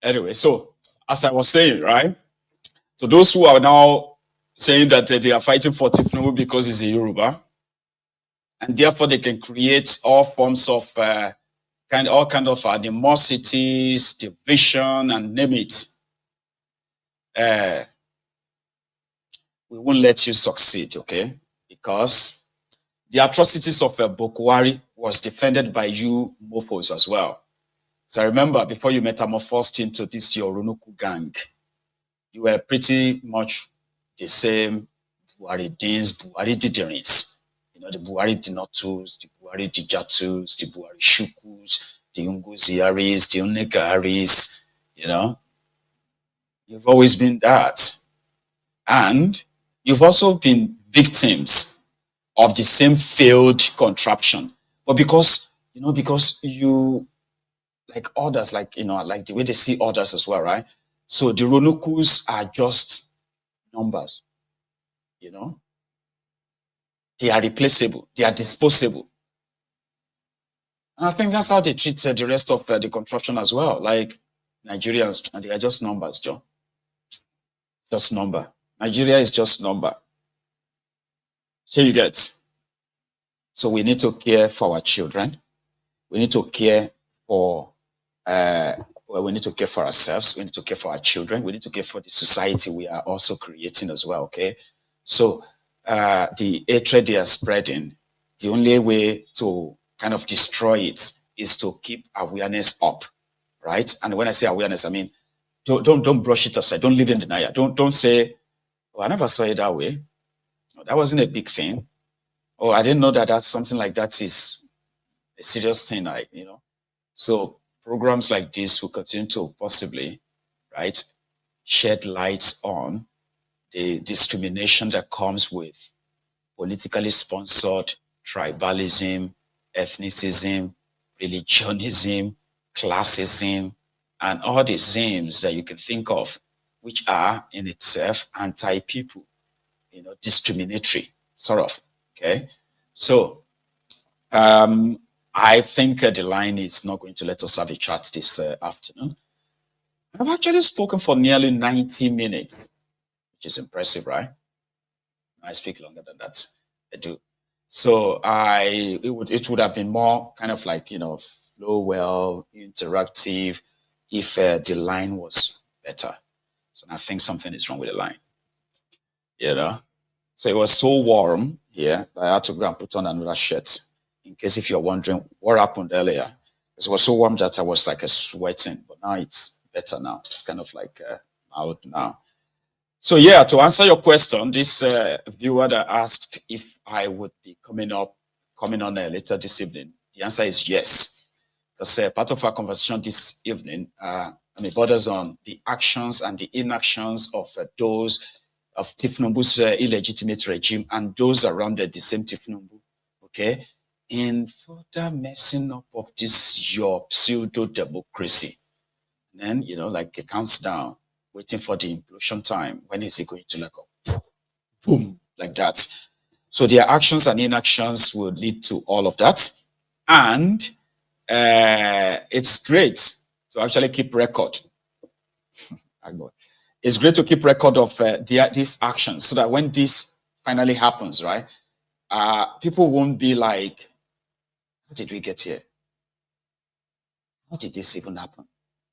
Anyway, so as I was saying, right? So those who are now saying that they are fighting for Tifnubu because he's a Yoruba, and therefore they can create all forms of all kind of animosities, division, and name it. We won't let you succeed, okay? Because the atrocities of Bokwari was defended by you mofos as well. So I remember before you metamorphosed into this your Ronuku gang, you were pretty much the same Buhari Deans, Buhari Diderins. You know, the Buhari Dinotus, the Buhari Dijatus, the Buhari Shukus, the Ungoziaris, the Unegaris, you know. You've always been that. And you've also been victims of the same failed contraption. But because you like others, like the way they see others as well, right? So the Ronukus are just numbers, you know. They are replaceable, they are disposable. And I think that's how they treat the rest of the contraption as well. Like Nigerians, and they are just numbers, Joe. Just number. Nigeria is just number. So you get. So we need to care for our children. We need to care for we need to care for ourselves. We need to care for our children. We need to care for the society we are also creating as well. Okay. So the hatred they are spreading, the only way to kind of destroy it is to keep awareness up, right? And when I say awareness, I mean don't brush it aside. Don't live in denial. Don't say, "Oh, I never saw it that way. No, that wasn't a big thing. Oh, I didn't know that's something like that is a serious thing." So programs like this will continue to possibly, right, shed light on the discrimination that comes with politically sponsored tribalism, ethnicism, religionism, classism, and all the themes that you can think of, which are in itself anti-people, discriminatory, sort of. Okay. So I think the line is not going to let us have a chat this afternoon. I've actually spoken for nearly 90 minutes, which is impressive, right? I speak longer than that. I do. So it would have been more kind of like, flow well, interactive if the line was better. So I think something is wrong with the line. So it was so warm here that I had to go and put on another shirt. In case if you're wondering what happened earlier, it was so warm that I was like sweating, but now it's better now. It's kind of like out now. So yeah, to answer your question, this viewer that asked if I would be coming on later this evening, the answer is yes. Because part of our conversation this evening, borders on the actions and the inactions of those of Tifnumbu's illegitimate regime and those around the same Tifnumbu, okay, in further messing up of this your pseudo-democracy. And then, like a countdown, waiting for the implosion time. When is it going to like go boom, like that? So their actions and inactions will lead to all of that. And it's great to actually keep record. It's great to keep record of these actions so that when this finally happens, right, people won't be like, how did we get here? How did this even happen?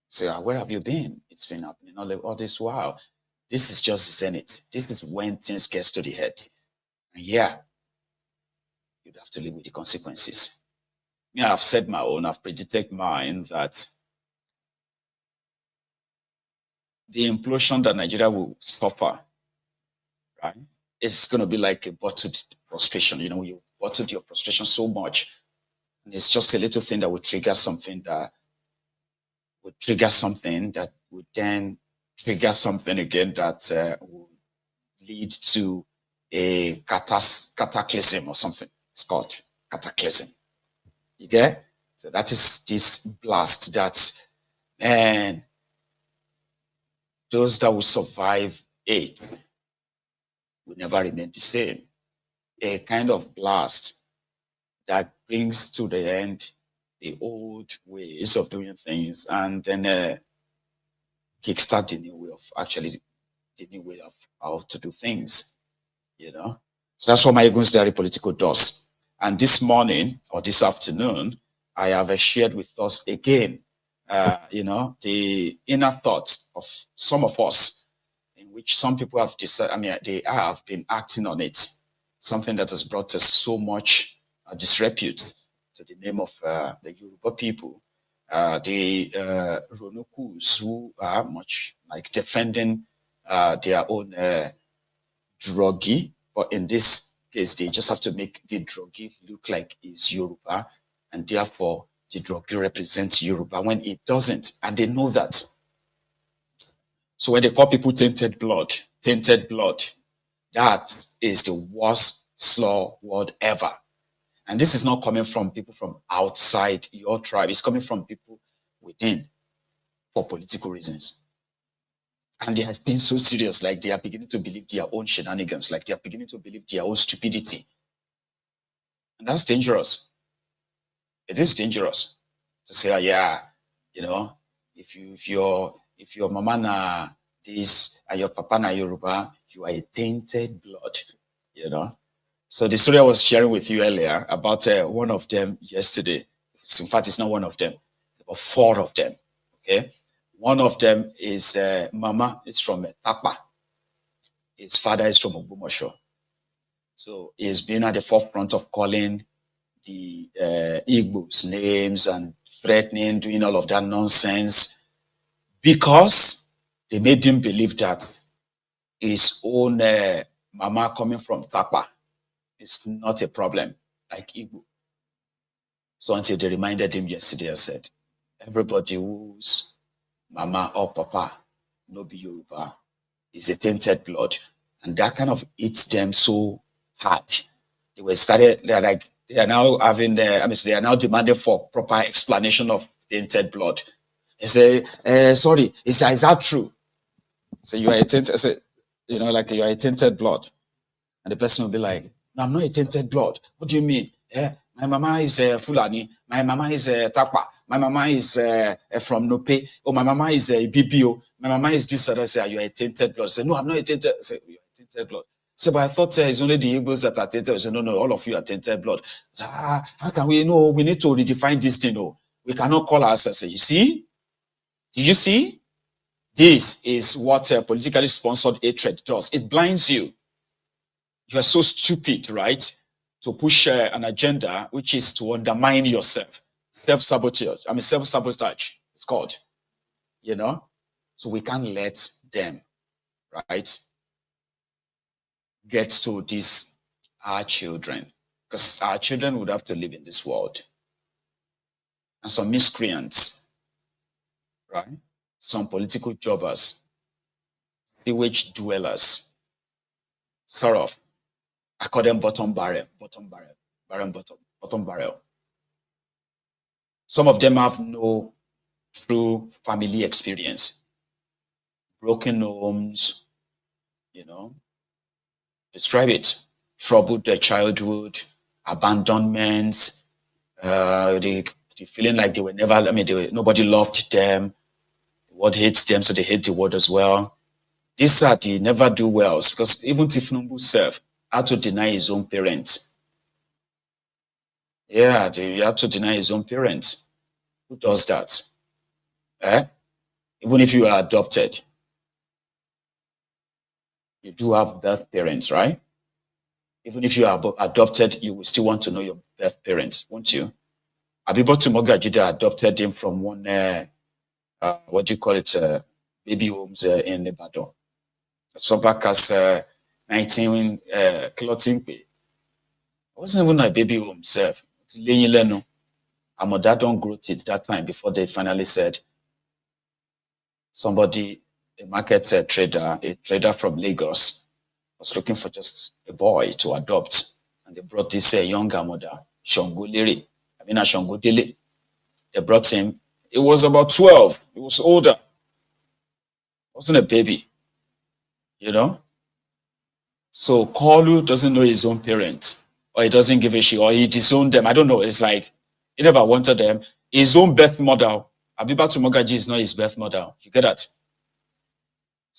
So where have you been? It's been happening all this while. This is just Zenith. This is when things get to the head. And yeah, you'd have to live with the consequences. Yeah, I've said my own, I've predicted mine that the implosion that Nigeria will suffer, right, it's going to be like a bottled frustration. You bottled your frustration so much, and it's just a little thing that will trigger something that would then trigger something again that will lead to a cataclysm or something. It's called cataclysm. You get? So that is this blast that, and those that will survive it will never remain the same. A kind of blast that brings to the end the old ways of doing things, and then kickstart the new way of how to do things, you know. So that's what my Egun's Diary Political does. And this morning or this afternoon, I have shared with us again, the inner thoughts of some of us, in which some people have decided, they have been acting on it, something that has brought us so much disrepute to the name of the Yoruba people, the Ronukus, who are much like defending their own druggie, but in this case, they just have to make the druggie look like it's Yoruba, and therefore the druggie represents Yoruba when it doesn't, and they know that. So when they call people tainted blood, that is the worst slur word ever. And this is not coming from people from outside your tribe. It's coming from people within for political reasons. And they have been so serious, like they are beginning to believe their own shenanigans, like they are beginning to believe their own stupidity. And that's dangerous. It is dangerous to say, oh, yeah, if your mama na this and your papa na Yoruba, you are a tainted blood, So the story I was sharing with you earlier about one of them yesterday, in fact, it's not one of them, it's about 4 of them, okay? One of them is Mama is from Tapa. His father is from Ogbomoso. So he's been at the forefront of calling the Igbos names and threatening, doing all of that nonsense, because they made him believe that his own Mama coming from Tapa is not a problem, like Igbo. So until they reminded him yesterday, I said, everybody who's Mama or Papa, no be Yoruba, is a tainted blood. And that kind of hits them so hard. They are now having they are now demanding for proper explanation of tainted blood. They say, sorry, is that true? So you are a tainted, you are a tainted blood. And the person will be like, no, I'm not a tainted blood. What do you mean? My mama is Fulani. My mama is Tapa. My mama is from Nope. Oh, my mama is BBO. My mama is this. I say, you are a tainted blood. I say, no, I'm not a tainted. I say, you are a tainted blood. So, but I thought it's only the Igbos that are tainted. I say, no, all of you are tainted blood. So, how can we know? We need to redefine this thing. Oh, we cannot call ourselves. You see? Do you see? This is what politically sponsored hatred does. It blinds you. You are so stupid, right? To push an agenda which is to undermine yourself. Self-sabotage. Self-sabotage, it's called. So we can't let them, right, get to our children. Because our children would have to live in this world. And some miscreants, right? Some political jobbers, sewage dwellers, sort of, I call them bottom barrel. Some of them have no true family experience. Broken homes, describe it. Troubled their childhood, abandonment, the feeling like they were never, nobody loved them. The world hates them, so they hate the world as well. These are the never do wells, because even Tifnumbu self had to deny his own parents. Yeah, he had to deny his own parents. Who does that? Even if you are adopted, you do have birth parents, right? Even if you are adopted, you will still want to know your birth parents, won't you? Abibo Tumogajida adopted him from one, baby homes in Ibadan. So back as 19 clothing pay. I wasn't even a baby himself. And my dad don't grow teeth that time before they finally said somebody, a trader from Lagos, was looking for just a boy to adopt. And they brought this younger mother, Shongo Dele. They brought him. He was about 12. He was older. Wasn't a baby. So Kolu doesn't know his own parents, or he doesn't give a shit, or he disowned them. I don't know. It's like he never wanted them. His own birth mother, Abibatu Mogaji, is not his birth mother. You get that?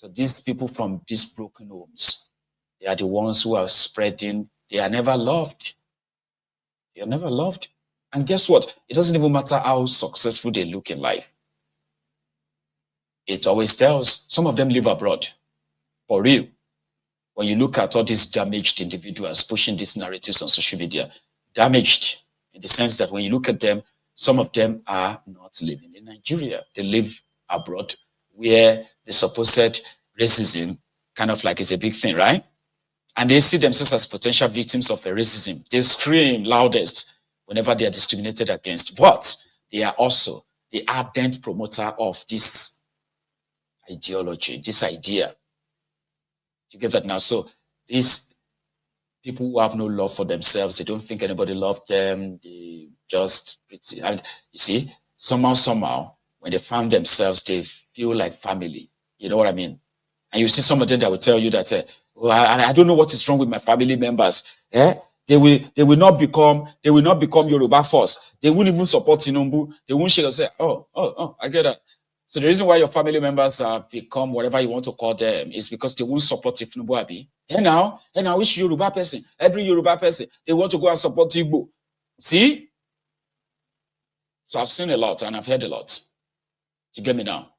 So these people from these broken homes, they are the ones who are spreading. They are never loved. They are never loved. And guess what? It doesn't even matter how successful they look in life. It always tells. Some of them live abroad. For real. When you look at all these damaged individuals pushing these narratives on social media, damaged in the sense that when you look at them, some of them are not living in Nigeria. They live abroad where the supposed racism kind of like is a big thing, right? And they see themselves as potential victims of racism. They scream loudest whenever they are discriminated against. But they are also the ardent promoter of this ideology, this idea. You get that now? So these people who have no love for themselves, they don't think anybody loves them. They just, and you see, somehow, when they find themselves, they feel like family. You know what I mean? And you see some of them that will tell you that, I don't know what is wrong with my family members. They will not become Yoruba first. They won't even support Tinubu. They won't shake and say, oh, I get that. So the reason why your family members have become whatever you want to call them is because they won't support Tinubu Abi. And now, which Yoruba person, every Yoruba person, they want to go and support Igbo. See? So I've seen a lot and I've heard a lot. You get me now?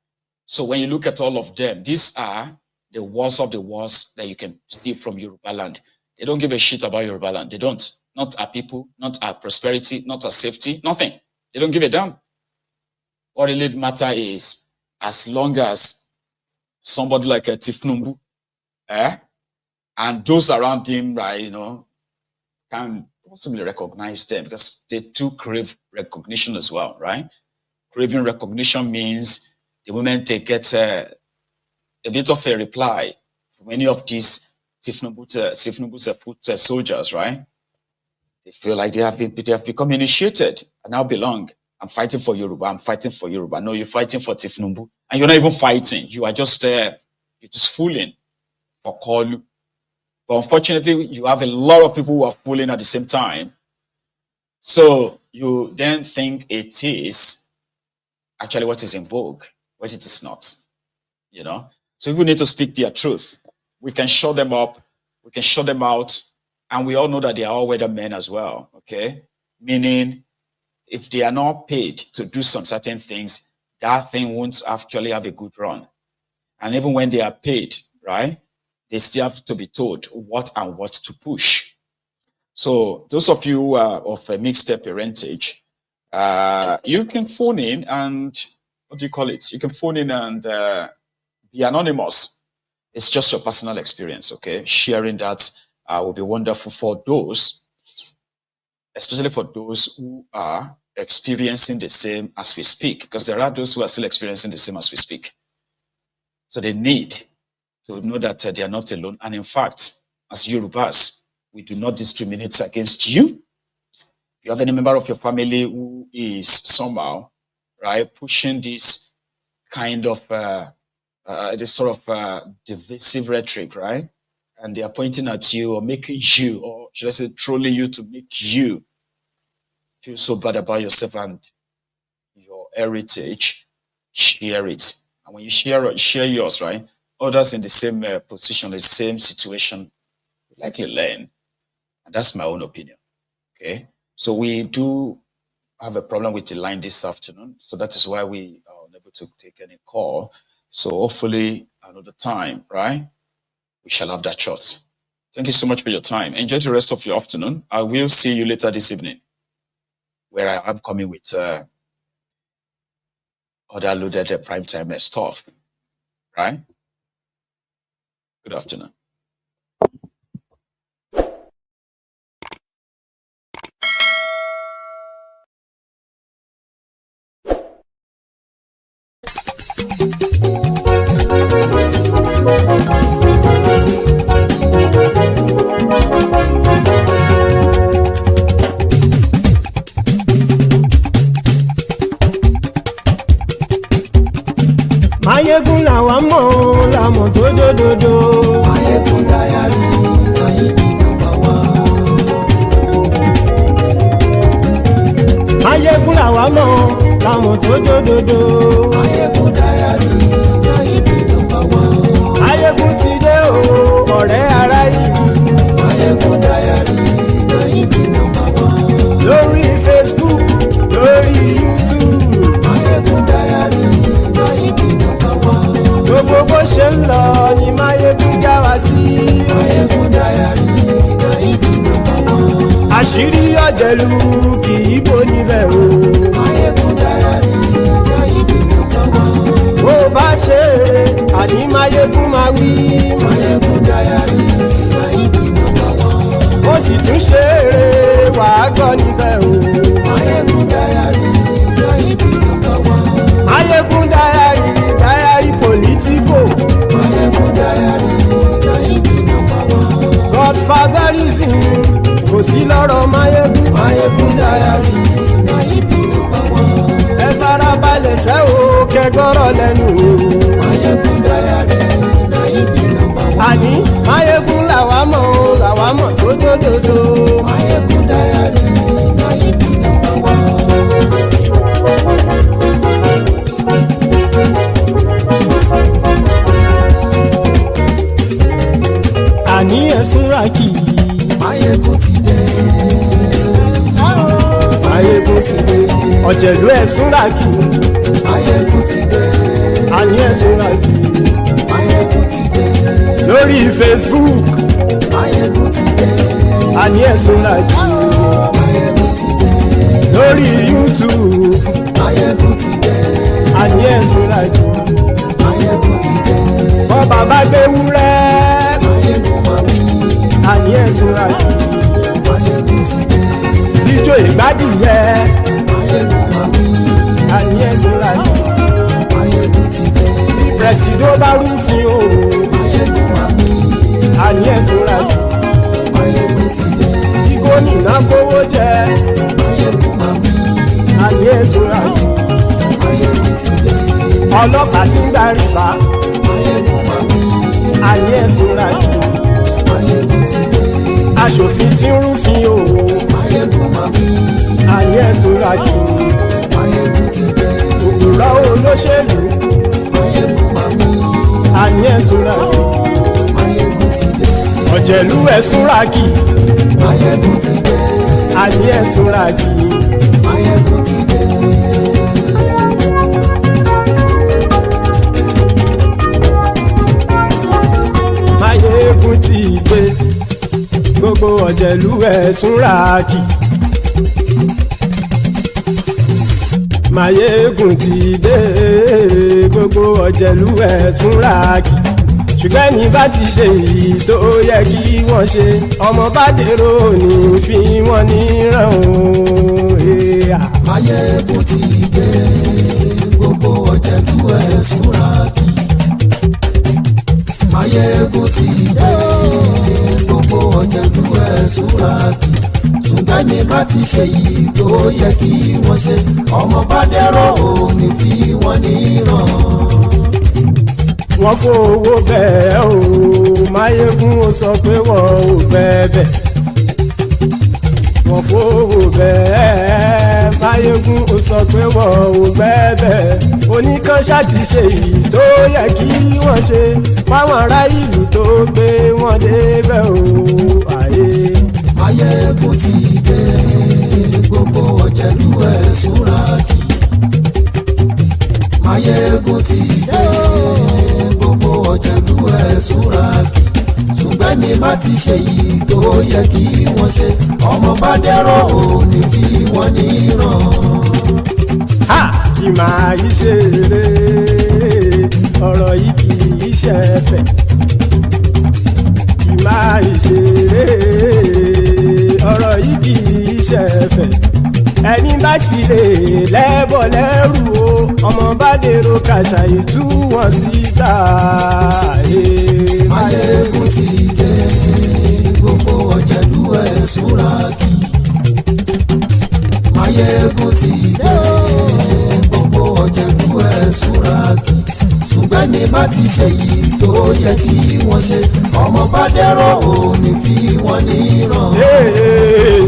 So when you look at all of them, these are the worst of the worst that you can see from Yoruba land. They don't give a shit about Yoruba land. They don't. Not our people, not our prosperity, not our safety, nothing. They don't give a damn. What really matters is, as long as somebody like a Tifnumbu, and those around him, right, can possibly recognize them because they too crave recognition as well, right? Craving recognition means the moment they get a bit of a reply from any of these Tifnumbu soldiers, right? They feel like they have become initiated and now belong. I'm fighting for Yoruba. I'm fighting for Yoruba. No, you're fighting for Tifnumbu. And you're not even fighting. You are just you're just fooling for Kolu. But unfortunately, you have a lot of people who are fooling at the same time. So you then think it is actually what is in vogue, but it is not. So we need to speak their truth. We can shut them up. We can shut them out. And we all know that they are all weather men as well. Okay? Meaning, if they are not paid to do some certain things, that thing won't actually have a good run. And even when they are paid, right, they still have to be told what and what to push. So those of you who are of a mixed parentage, you can phone in and, what do you call it? You can phone in and be anonymous. It's just your personal experience, okay? Sharing that will be wonderful for those, especially for those who are experiencing the same as we speak, because there are those who are still experiencing the same as we speak. So they need to know that they are not alone. And in fact, as Yorubas, we do not discriminate against you. If you have any member of your family who is somehow, right, pushing this kind of, this sort of divisive rhetoric, right, and they are pointing at you or making you, or should I say trolling you to make you feel so bad about yourself and your heritage, share it. And when you share yours, right, others in the same position, the same situation, likely learn. And that's my own opinion. Okay. So we do have a problem with the line this afternoon. So that is why we are unable to take any call. So hopefully another time, right, we shall have that shot. Thank you so much for your time. Enjoy the rest of your afternoon. I will see you later this evening, where I am coming with other loaded primetime stuff, right? Good afternoon. Ayégún làwa mọ̀ làmọ̀ tó dòdòdò. Ayégún dáyàrí ayébi nọ́mbà wá. Ayégún làwa mọ̀ làmọ̀ tó dòdòdò. Ayégún dáyàrí ayébi nọ́mbà wá. àṣírí ọ̀jẹ̀lú kì í bò níbẹ̀ o. Máyégún Diary Náíbì nọ́mbà wán. bó bá ṣe eré àní Máyégún máa wí. Máyégún Diary Náíbì nọ́mbà wán. ó sì tún ṣe eré wàá gbọ́ níbẹ̀ o. Máyégún Diary Náíbì nọ́mbà wán. Máyégún Diary politico. Máyégún Diary Náíbì nọ́mbà wán. Godfatherism kò sí lọ́rọ̀ Máyégún. Máyégún Diary Náíbì nọ́mbà wán. ẹ farabalẹ̀ sẹ́ o kẹgọ́rọ̀ lẹ́nu o. Máyégún Diary Náíbì nọ́mbà wán. àní Máyégún làwa mọ̀ tó dódòdó. Máyégún Diary Náíbì nọ́mbà wán. àní ẹ̀sùn ràkì. Máyégún ti dé. Máyégún ti dé. ọ̀jẹ̀lú ẹ̀sùn ràkì. Máyégún ti dé. àní ẹ̀sùn ràkì. Máyégún ti dé. lórí Facebook. Máyégún ti dé. àní ẹ̀sùn ràkì. Máyégún ti dé. lórí YouTube. Máyégún ti dé. àní ẹ̀sùn ràkì. Máyégún ti dé. bọ́ bàbá gbé wúrẹ́. Máyégún máa wí. àní ẹ̀sùn ràkì. Máyégún ti dé. ijó ìgbádìyẹ. Máyégún máa wí. àní ẹ̀sùn ràkì. Máyégún ti dé. pẹ̀sìdó bá rúfin o. Máyégún máa wí. àní ẹ̀sùn ràkì. Máyégún ti dé. kí gómìnà kówó jẹ. Máyégún máa wí. àní ẹ̀sùn ràkì. Máyégún ti dé. ọlọ́pàá tí ń darí bá. Máyégún máa wí. àní ẹ̀sùn ràkì. Máyégún ti dé. aṣòfin tí ń rúfin o. Máyégún máa wí. àní ẹ̀sùn ràkì. Máyégún ti dé. òpùrọ́ olóṣèlú. Máyégún máa wí. àní ẹ̀sùn ràkì. Máyégún ti dé. ọ̀jẹ̀lú ẹ̀sùn ràkì. Máyégún ti dé. àní ẹ̀sùn ràkì. Máyégún ti dé. Máyégún ti dé. gbogbo ọ̀jẹ̀lú ẹ̀sùn ràkì. Máyégún ti dé. gbogbo ọ̀jẹ̀lú ẹ̀sùn ràkì. ṣùgbọ́n ní bá ti ṣe èyí tó yẹ kí wọ́n ṣe ọmọ bá dèrò ní fi wọ́n níran o. Máyégún ti dé. Gbogbo ọ̀jẹ̀lú ẹ̀sùn ràkì. Máyégún ti dé. Gbogbo ọ̀jẹ̀lú ẹ̀sùn ràkì. ṣùgbọ́n ní bá ti ṣe yìí tó yẹ kí wọ́n ṣe ọmọ bá dẹ́rọ̀ ò ní fi wọ́n níran. wọ́n fowó bẹ́ẹ̀ o Máyégún ó sọ pé wọ́n ò fẹ́ bẹ́ẹ̀. wọ́n fowó bẹ́ẹ̀ Máyégún ó sọ pé wọ́n ò fẹ́ bẹ́ẹ̀. oníkanṣá ti ṣe yìí tó yẹ kí wọ́n ṣe fáwọn ará ìlú tó gbé wọn débẹ̀ o. àyè Máyégún ti dé gbogbo ọ̀jẹ̀lú ẹ̀sùn ràkì. Máyégún ti dé gbogbo ọ̀jẹ̀lú ẹ̀sùn ràkì. ṣùgbọ́n ní bá ti ṣe yìí tó yẹ kí wọ́n ṣe ọmọ bá dẹ́rọ̀ ò ní fi wọ́n níran. ha kì máa yí ṣeré ọ̀rọ̀ yìí kì í ṣẹ̀fẹ̀. kì máa yí ṣeré ọ̀rọ̀ yìí kì í ṣẹ̀fẹ̀. ẹni bá ti lè lẹ́bọ̀ lẹ́rù o ọmọ bá dèrò kàṣàyè tú wọn síta. Máyégún ti dé gbogbo ọ̀jẹ̀lú ẹ̀sùn ràkì. Máyégún ti dé gbogbo ọ̀jẹ̀lú ẹ̀sùn ràkì. ṣùgbọ́n ní bá ti ṣe yìí tó yẹ kí wọ́n ṣe ọmọ bá dẹ́rọ̀ ò ní fi wọ́n níran.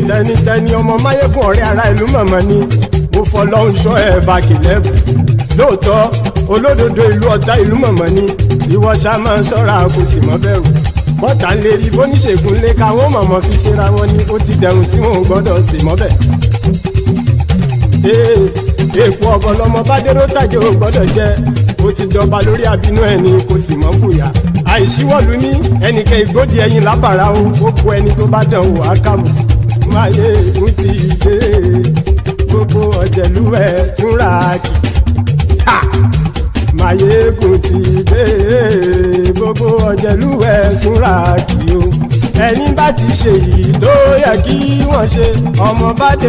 tẹnitẹni ọmọ Máyégún ọ̀rẹ́ ara ìlú mọ̀mọ́ ni mo fọlọ́hún ṣọ́ ẹ̀ bá kìlẹ́bù. lóòótọ́ olódodo ìlú ọ̀tá ìlú mọ̀mọ́ ni ìwọ ṣá máa ń ṣọ́ra kò sì mọ́ bẹ̀rù. bọ́tà ń lè rí bóníṣègùn lé káwọn mọ̀mọ́ fi ṣera wọn ni ó ti dẹrùn tí wọn ò gbọ́dọ̀ sì mọ́ bẹ̀. èèpo ọ̀bọ̀lọmọ bá dérò tàjẹ́ ò gbọ́dọ̀ jẹ́ ó ti jọba lórí àbínú ẹni kò sì mọ́ bùyà. àìsíwọ́lu ní ẹnìkẹ́ ìgbódì ẹyin lábàrá o ó kó ẹni tó bá dán o àkàmù. Máyégún ti dé gbogbo ọ̀jẹ̀lú ẹ̀ túnra kì. Máyégún ti dé gbogbo ọ̀jẹ̀lú ẹ̀ túnra kì o. Ẹni bá ti ṣe èyí tó yẹ kí wọ́n ṣe ọmọ bá dé